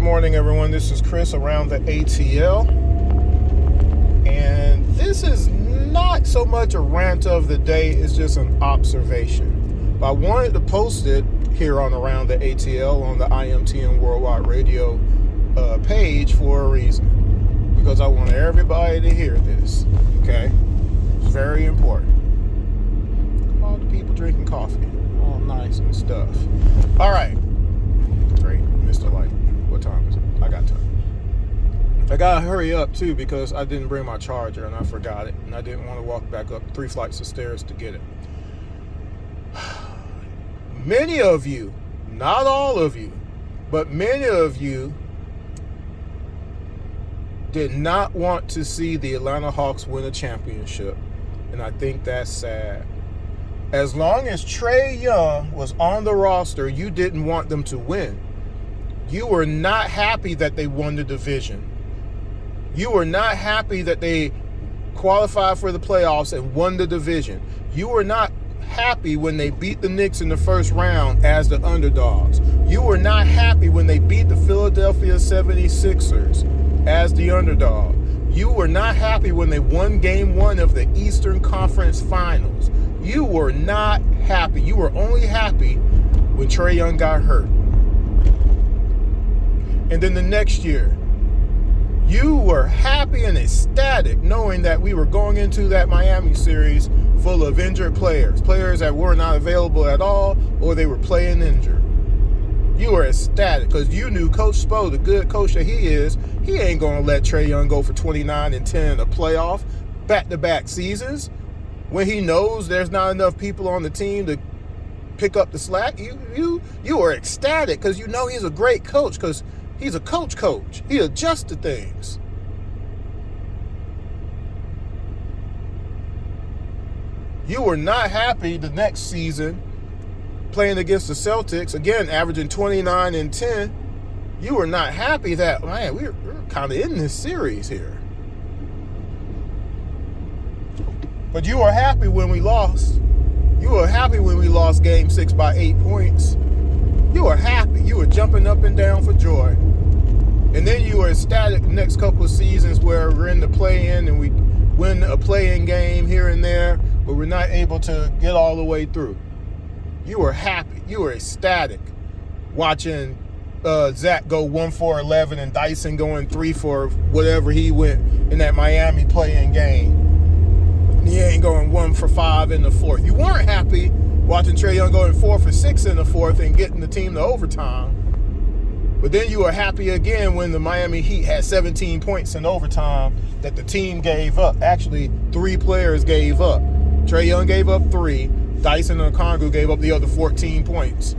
morning, everyone. This is Chris around the ATL. And this is not so much a rant of the day, it's just an observation. But I wanted to post it here on Around the ATL on the IMTN Worldwide Radio page for a reason. Because I want everybody to hear this, okay? It's very important. All the people drinking coffee, all nice and stuff. All right. Great, Mr. Light. What time is it? I got time. I gotta hurry up too because I didn't bring my charger and I forgot it, and I didn't want to walk back up 3 flights of stairs to get it. Many of you, not all of you, but many of you did not want to see the Atlanta Hawks win a championship, and I think that's sad. As long as Trae Young was on the roster, you didn't want them to win. You were not happy that they won the division. You were not happy that they qualified for the playoffs and won the division. You were not happy when they beat the Knicks in the first round as the underdogs. You were not happy when they beat the Philadelphia 76ers as the underdog. You were not happy when they won Game 1 of the Eastern Conference Finals. You were not happy. You were only happy when Trae Young got hurt. And then the next year, you were happy and ecstatic knowing that we were going into that Miami series full of injured players that were not available at all, or they were playing injured. You were ecstatic because you knew Coach Spo, the good coach that he is, he ain't going to let Trae Young go for 29 and 10 in a playoff back-to-back seasons when he knows there's not enough people on the team to pick up the slack. You were ecstatic because you know he's a great coach because he's a coach. He adjusts to things. You were not happy the next season playing against the Celtics, again, averaging 29 and 10. You were not happy that, man, we're kind of in this series here. But you were happy when we lost. You were happy when we lost Game 6 by 8 points. You were happy. You were jumping up and down for joy. And then you were ecstatic the next couple of seasons where we're in the play-in and we win a play-in game here and there, but we're not able to get all the way through. You were happy. You were ecstatic watching Zach go 1 for 11 and Dyson going 3 for whatever he went in that Miami play-in game. He ain't going 1 for 5 in the fourth. You weren't happy watching Trae Young going 4 for 6 in the fourth and getting the team to overtime. But then you were happy again when the Miami Heat had 17 points in overtime that the team gave up. Actually, 3 players gave up. Trae Young gave up 3. Dyson and Okongwu gave up the other 14 points.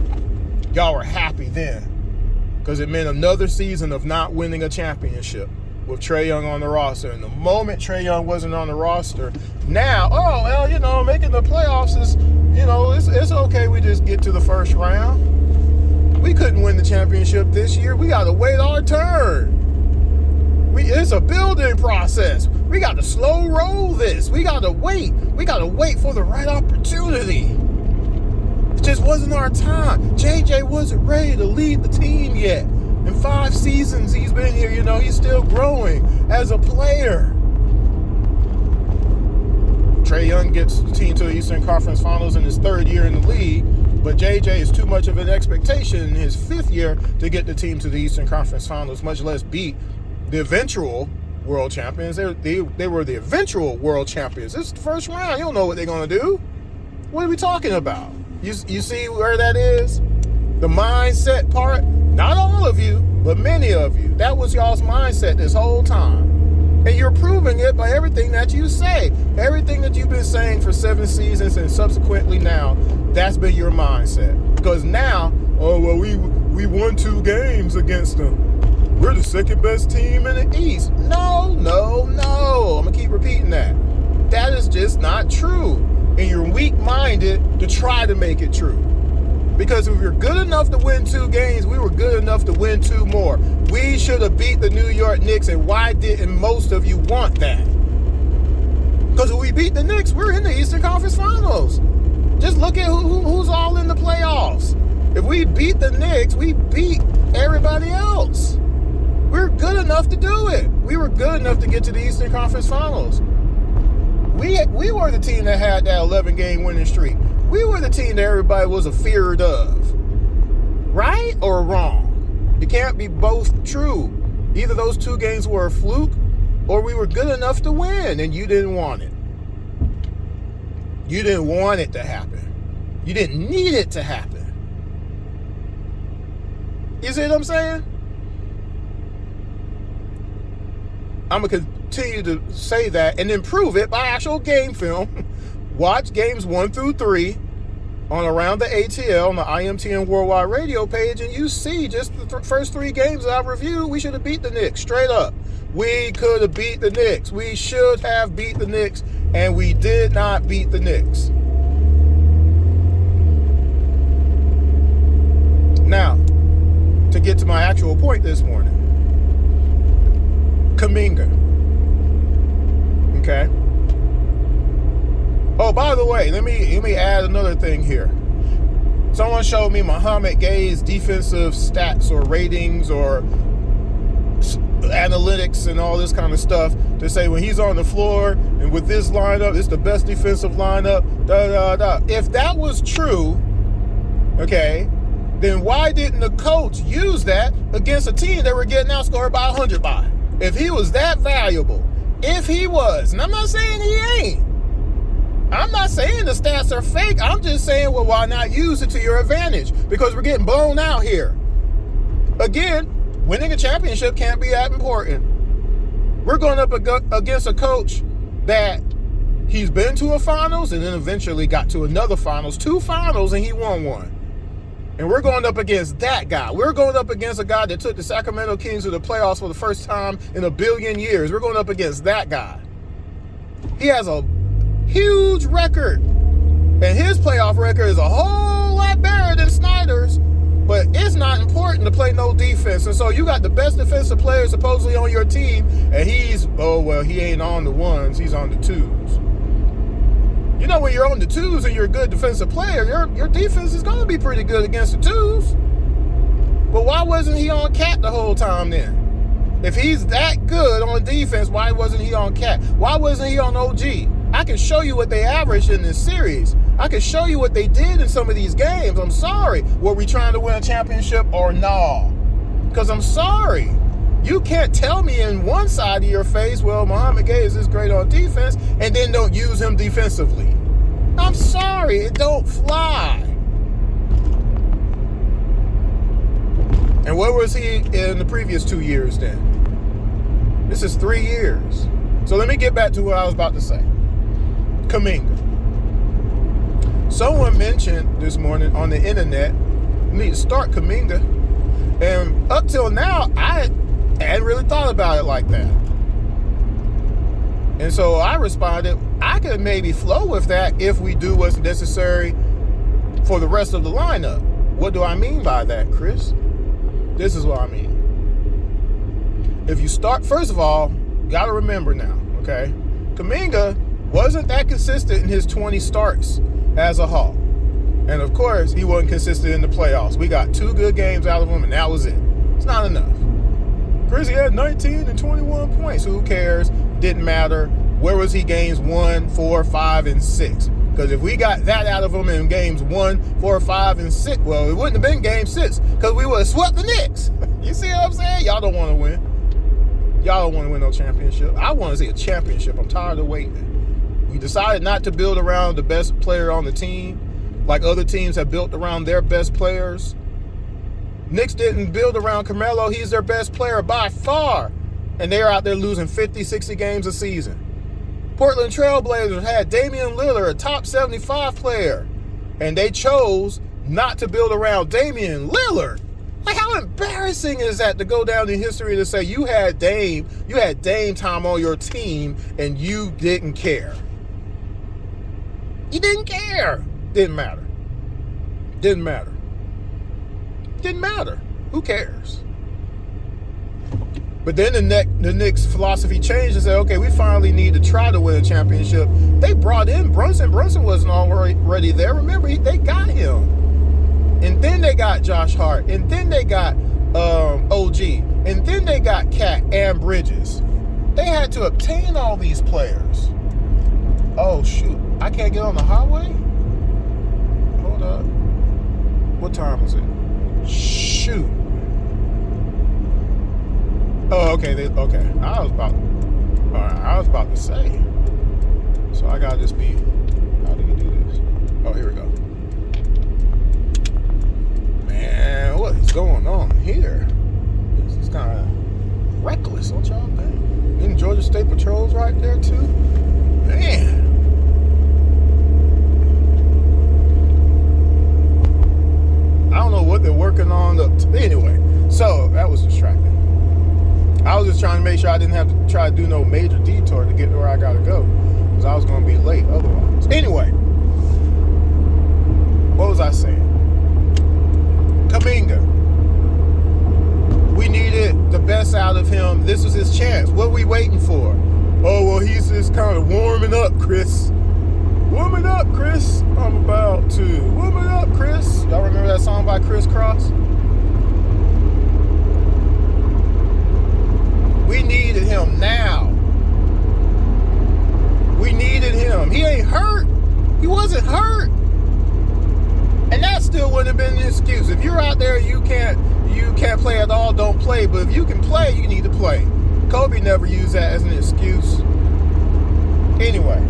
Y'all were happy then because it meant another season of not winning a championship with Trae Young on the roster. And the moment Trae Young wasn't on the roster, now, making the playoffs is, it's okay. We just get to the first round. We couldn't win the championship this year. We got to wait our turn. It's a building process. We got to slow roll this. We got to wait. We got to wait for the right opportunity. It just wasn't our time. JJ wasn't ready to lead the team yet. In 5 seasons he's been here, he's still growing as a player. Trae Young gets the team to the Eastern Conference Finals in his 3rd year in the league, but JJ is too much of an expectation in his 5th year to get the team to the Eastern Conference Finals, much less beat the eventual world champions. They were the eventual world champions. This is the first round. You don't know what they're going to do. What are we talking about? You see where that is? The mindset part? Not all of you, but many of you. That was y'all's mindset this whole time. And you're proving it by everything that you say. Everything that you've been saying for 7 seasons and subsequently now, that's been your mindset. Because now, we won 2 games against them. We're the 2nd best team in the East. No. I'm going to keep repeating that. That is just not true. And you're weak-minded to try to make it true. Because if you're good enough to win 2 games, we were good enough to win 2 more. We should have beat the New York Knicks, and why didn't most of you want that? Because if we beat the Knicks, we're in the Eastern Conference Finals. Just look at who's all in the playoffs. If we beat the Knicks, we beat everybody else. we're good enough to do it. We were good enough to get to the Eastern Conference Finals. We were the team that had that 11-game winning streak. We were the team that everybody was afeared of. Right or wrong? It can't be both true. Either those 2 games were a fluke or we were good enough to win and you didn't want it. You didn't want it to happen. You didn't need it to happen. You see what I'm saying? I'm going to continue to say that and then prove it by actual game film. Watch games 1 through 3 on Around the ATL on the IMTN Worldwide Radio page, and you see just the first 3 games that I've reviewed, we should have beat the Knicks. Straight up. We could have beat the Knicks. We should have beat the Knicks, and we did not beat the Knicks. Now, to get to my actual point this morning. Kuminga. Okay. Oh, by the way, let me add another thing here. Someone showed me Muhammad Gay's defensive stats or ratings or analytics and all this kind of stuff to say when he's on the floor and with this lineup, it's the best defensive lineup. If that was true, okay, then why didn't the coach use that against a team that were getting outscored by 100 by? If he was that valuable, if he was, and I'm not saying he ain't. I'm not saying the stats are fake. I'm just saying, well, why not use it to your advantage? Because we're getting blown out here. Again, winning a championship can't be that important. We're going up against a coach that he's been to a finals and then eventually got to another finals, 2 finals, and he won 1. And we're going up against that guy. We're going up against a guy that took the Sacramento Kings to the playoffs for the first time in a billion years. We're going up against that guy. He has a huge record. And his playoff record is a whole lot better than Snyder's. But it's not important to play no defense. And so you got the best defensive player supposedly on your team. And he ain't on the 1s. He's on the 2s. You know, when you're on the 2s and you're a good defensive player, your defense is going to be pretty good against the 2s. But why wasn't he on Cat the whole time then? If he's that good on defense, why wasn't he on Cat? Why wasn't he on OG? I can show you what they averaged in this series. I can show you what they did in some of these games. I'm sorry. Were we trying to win a championship or no? Because I'm sorry. You can't tell me in one side of your face, well, Muhammad Gay is this great on defense, and then don't use him defensively. I'm sorry, it don't fly. And where was he in the previous 2 years then? This is 3 years. So let me get back to what I was about to say. Kuminga. Someone mentioned this morning on the internet, we need to start Kuminga. And up till now, I hadn't really thought about it like that. And so I responded, I could maybe flow with that if we do what's necessary for the rest of the lineup. What do I mean by that, Chris? This is what I mean. If you start, first of all, got to remember now, okay? Kuminga wasn't that consistent in his 20 starts as a Hawk. And of course, he wasn't consistent in the playoffs. We got 2 good games out of him, and that was it. It's not enough. Chris, he had 19 and 21 points. Who cares? Didn't matter. Where was he games 1, 4, 5, and 6? Because if we got that out of him in games 1, 4, 5, and 6, well, it wouldn't have been game 6 because we would have swept the Knicks. You see what I'm saying? Y'all don't want to win. Y'all don't want to win no championship. I want to see a championship. I'm tired of waiting. We decided not to build around the best player on the team like other teams have built around their best players. Knicks didn't build around Carmelo. He's their best player by far. And they're out there losing 50, 60 games a season. Portland Trailblazers had Damian Lillard, a top 75 player. And they chose not to build around Damian Lillard. Like, how embarrassing is that to go down in history to say you had Dame time on your team and you didn't care? You didn't care. Didn't matter. Didn't matter. Didn't matter. Who cares? But then the Knicks philosophy changed and said, okay, we finally need to try to win a championship. They brought in Brunson. Brunson wasn't already there. Remember, they got him. And then they got Josh Hart. And then they got OG. And then they got Cat. and Bridges. They had to obtain all these players. Oh, shoot. I can't get on the highway? Hold up. What time is it? Shoot. Oh, okay. Okay. I was about to say. So I gotta just be. How do you do this? Oh, here we go. Man, what is going on here? This is kind of reckless, don't y'all think? And Georgia State Patrol's right there too. Man. I don't know what they're working on. Anyway, so that was distracting. I was just trying to make sure I didn't have to try to do no major detour to get to where I gotta go, because I was going to be late otherwise. Anyway, what was I saying? Kuminga. We needed the best out of him. This was his chance. What are we waiting for? Oh, well, he's just kind of warming up, Chris. Warming up, Chris. I'm about to. Warming up, Chris. Y'all remember that song by Criss Cross? We needed him now. We needed him. He ain't hurt. He wasn't hurt. And that still wouldn't have been an excuse. If you're out there, you can't play at all, don't play. But if you can play, you need to play. Kobe never used that as an excuse. Anyway,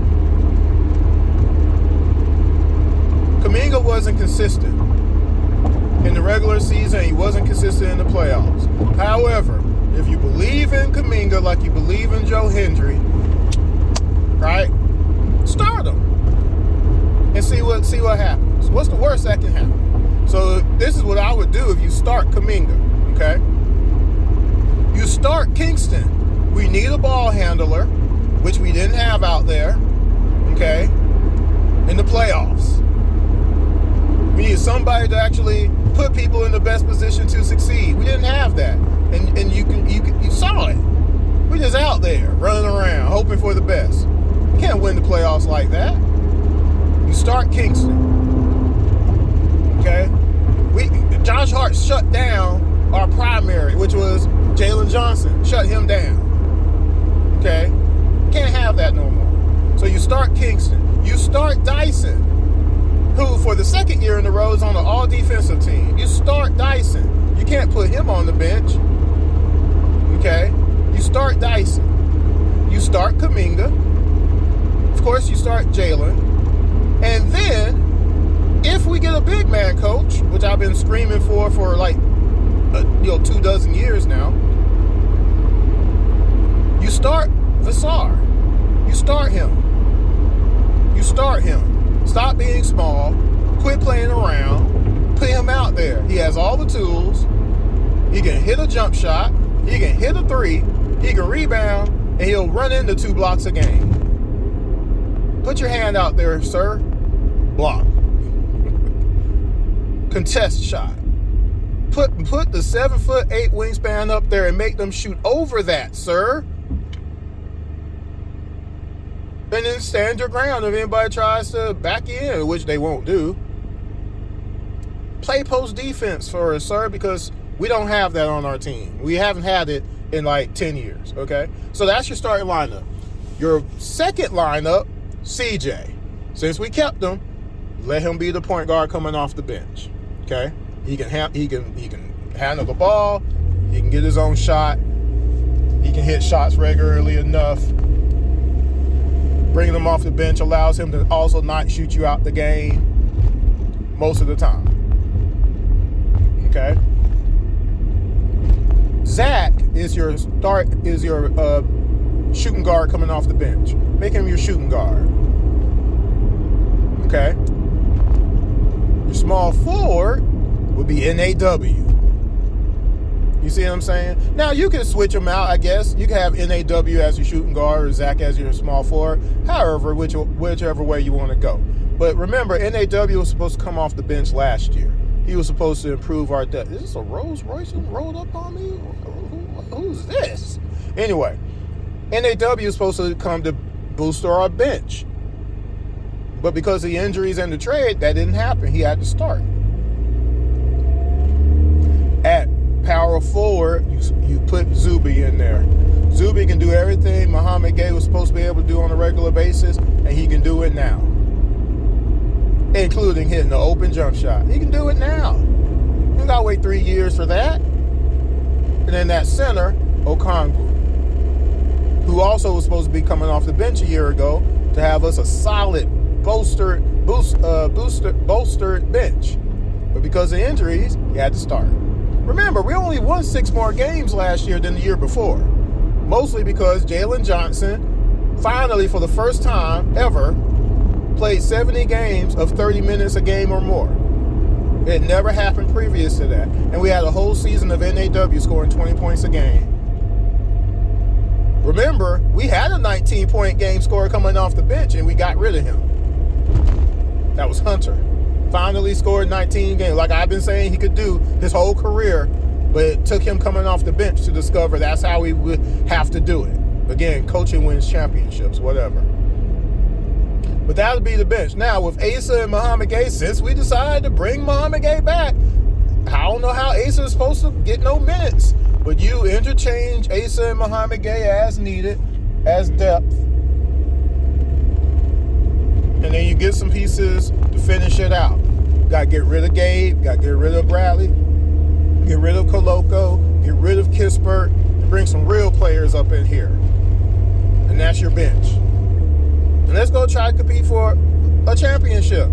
Kuminga wasn't consistent in the regular season. He wasn't consistent in the playoffs. However, if you believe in Kuminga like you believe in Joe Hendry, right? Start him and see what happens. What's the worst that can happen? So this is what I would do if you start Kuminga, okay? You start Kingston. We need a ball handler, which we didn't have out there, okay, in the playoffs. We need somebody to actually put people in the best position to succeed. We didn't have that. And you saw it. We're just out there running around, hoping for the best. You can't win the playoffs like that. You start Kingston. Okay? Josh Hart shut down our primary, which was Jalen Johnson. Shut him down. Okay? Can't have that no more. So you start Kingston. You start Dyson, who for the second year in a row is on an all-defensive team. You start Dyson. You can't put him on the bench. Okay? You start Dyson. You start Kuminga. Of course, you start Jalen. And then, if we get a big man coach, which I've been screaming for like 2 dozen years now, you start Vassar. You start him. You start him. Stop being small. Quit playing around. Put him out there. He has all the tools. He can hit a jump shot. He can hit a three. He can rebound. And he'll run into 2 blocks a game. Put your hand out there, sir. Block. Contest shot. Put the 7'8" wingspan up there and make them shoot over that, sir. And then stand your ground if anybody tries to back you in, which they won't do. Play post defense for us, sir, because we don't have that on our team. We haven't had it in like 10 years, okay? So that's your starting lineup. Your second lineup, CJ. Since we kept him, let him be the point guard coming off the bench, okay? He can handle the ball. He can get his own shot. He can hit shots regularly enough. Bringing him off the bench allows him to also not shoot you out the game most of the time. Okay. Zach is your shooting guard coming off the bench. Make him your shooting guard. Okay. Your small forward would be NAW. You see what I'm saying? Now, you can switch them out, I guess. You can have NAW as your shooting guard or Zach as your small forward. However, whichever way you want to go. But remember, NAW was supposed to come off the bench last year. He was supposed to improve our depth. Is this a Rolls Royce rolled up on me? Who's this? Anyway, NAW is supposed to come to boost our bench. But because of the injuries and the trade, that didn't happen. He had to start. At power forward, you put Zuby in there. Zuby can do everything Muhammad Gay was supposed to be able to do on a regular basis, and he can do it now, including hitting the open jump shot. He can do it now. You got to wait 3 years for that. And then that center, Okongwu, who also was supposed to be coming off the bench a year ago to have us a solid bolstered bench. But because of injuries, he had to start. Remember, we only won 6 more games last year than the year before. Mostly because Jalen Johnson finally, for the first time ever, played 70 games of 30 minutes a game or more. It never happened previous to that. And we had a whole season of NAW scoring 20 points a game. Remember, we had a 19-point game scorer coming off the bench, and we got rid of him. That was Hunter. Finally scored 19 games, like I've been saying he could do his whole career, but it took him coming off the bench to discover that's how we would have to do it. Again, coaching wins championships, whatever. But that would be the bench. Now, with Asa and Muhammad Gay, since we decided to bring Muhammad Gay back, I don't know how Asa is supposed to get no minutes, but you interchange Asa and Muhammad Gay as needed, as depth. And then you get some pieces to finish it out. Got to get rid of Gabe, got to get rid of Bradley, get rid of Koloko, get rid of Kispert, and bring some real players up in here. And that's your bench. And let's go try to compete for a championship.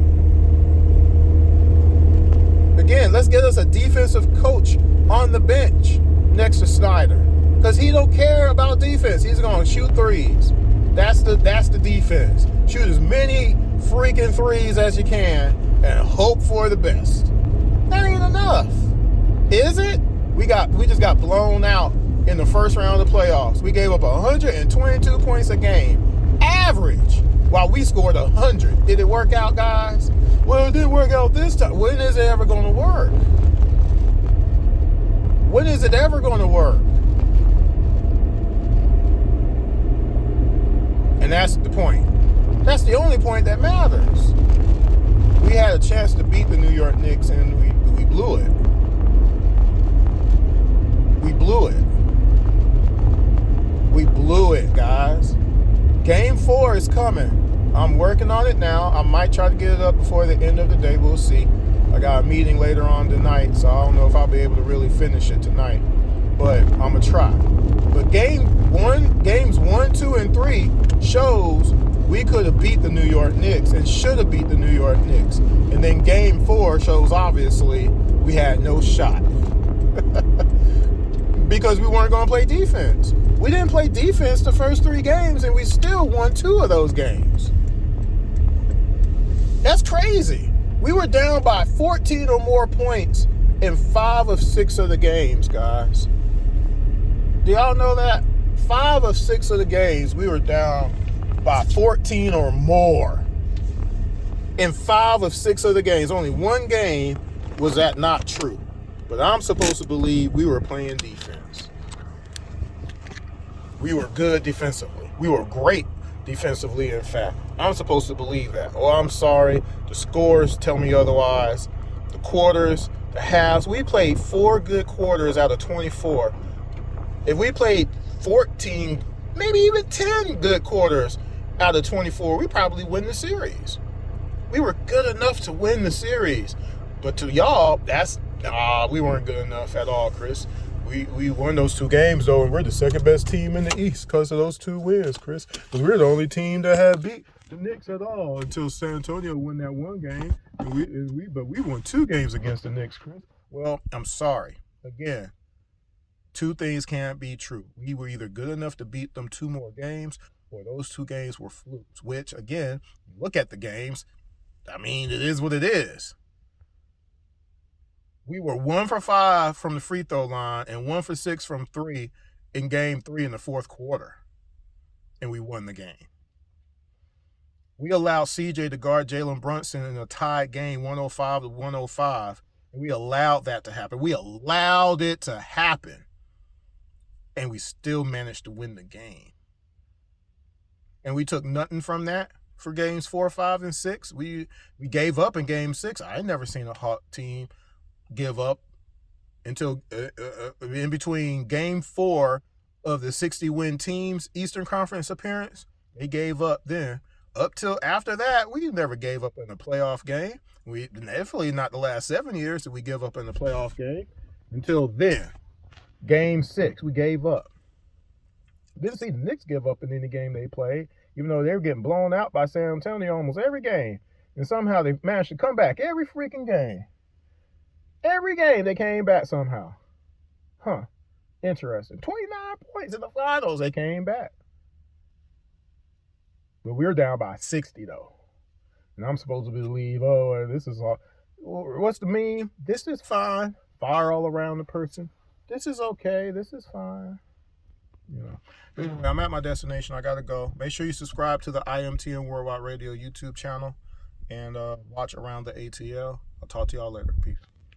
Again, let's get us a defensive coach on the bench next to Snyder. Because he don't care about defense. He's going to shoot threes. That's the defense. Shoot as many freaking threes as you can and hope for the best. That ain't enough. Is it? We just got blown out in the first round of the playoffs. We gave up 122 points a game. Average. While we scored 100. Did it work out, guys? Well, it didn't work out this time. When is it ever going to work? When is it ever going to work? And that's the point. That's the only point that matters. We had a chance to beat the New York Knicks, and we blew it. We blew it. We blew it, guys. Game 4 is coming. I'm working on it now. I might try to get it up before the end of the day. We'll see. I got a meeting later on tonight, so I don't know if I'll be able to really finish it tonight. But I'm going to try. But games 1, 2, and 3 shows we could have beat the New York Knicks and should have beat the New York Knicks. And then game 4 shows, obviously, we had no shot. Because we weren't going to play defense. We didn't play defense the first 3 games, and we still won 2 of those games. That's crazy. We were down by 14 or more points in 5 of 6 of the games, guys. Do y'all know that? 5 of 6 of the games, we were down by 14 or more. In 5 of 6 of the games, only 1 game was that not true. But I'm supposed to believe we were playing defense. We were good defensively. We were great defensively, in fact. I'm supposed to believe that. Oh, I'm sorry. The scores tell me otherwise. The quarters, the halves. We played 4 good quarters out of 24. If we played 14, maybe even 10 good quarters out of 24, we probably win the series. We were good enough to win the series. But to y'all, we weren't good enough at all, Chris. We won those 2 games, though, and we're the second best team in the East because of those 2 wins, Chris. Because we're the only team that had beat the Knicks at all until San Antonio won that 1 game. But we won 2 games against the Knicks, Chris. Well, I'm sorry. Again, 2 things can't be true. We were either good enough to beat them 2 more games, or those 2 games were flukes, which, again, look at the games. I mean, it is what it is. We were 1 for 5 from the free throw line and 1 for 6 from 3 in game 3 in the 4th quarter. And we won the game. We allowed CJ to guard Jalen Brunson in a tied game 105-105. And we allowed that to happen. We allowed it to happen. And we still managed to win the game. And we took nothing from that for games 4, 5, and 6. We gave up in game 6. I ain't never seen a Hawk team give up until in between game 4 of the 60-win teams Eastern Conference appearance. They gave up then. Up till after that, we never gave up in a playoff game. We definitely not the last 7 years that we give up in the playoff game. Until then, game 6, we gave up. Didn't see the Knicks give up in any game they played, even though they were getting blown out by San Antonio almost every game. And somehow they managed to come back every freaking game. Every game they came back somehow. Huh. Interesting. 29 points in the finals, they came back. But we're down by 60, though. And I'm supposed to believe, oh, this is all. What's the meme? This is fine. Fire all around the person. This is okay. This is fine. You know. Anyway, I'm at my destination. I got to go. Make sure you subscribe to the IMTN Worldwide Radio YouTube channel and watch Around the ATL. I'll talk to y'all later. Peace.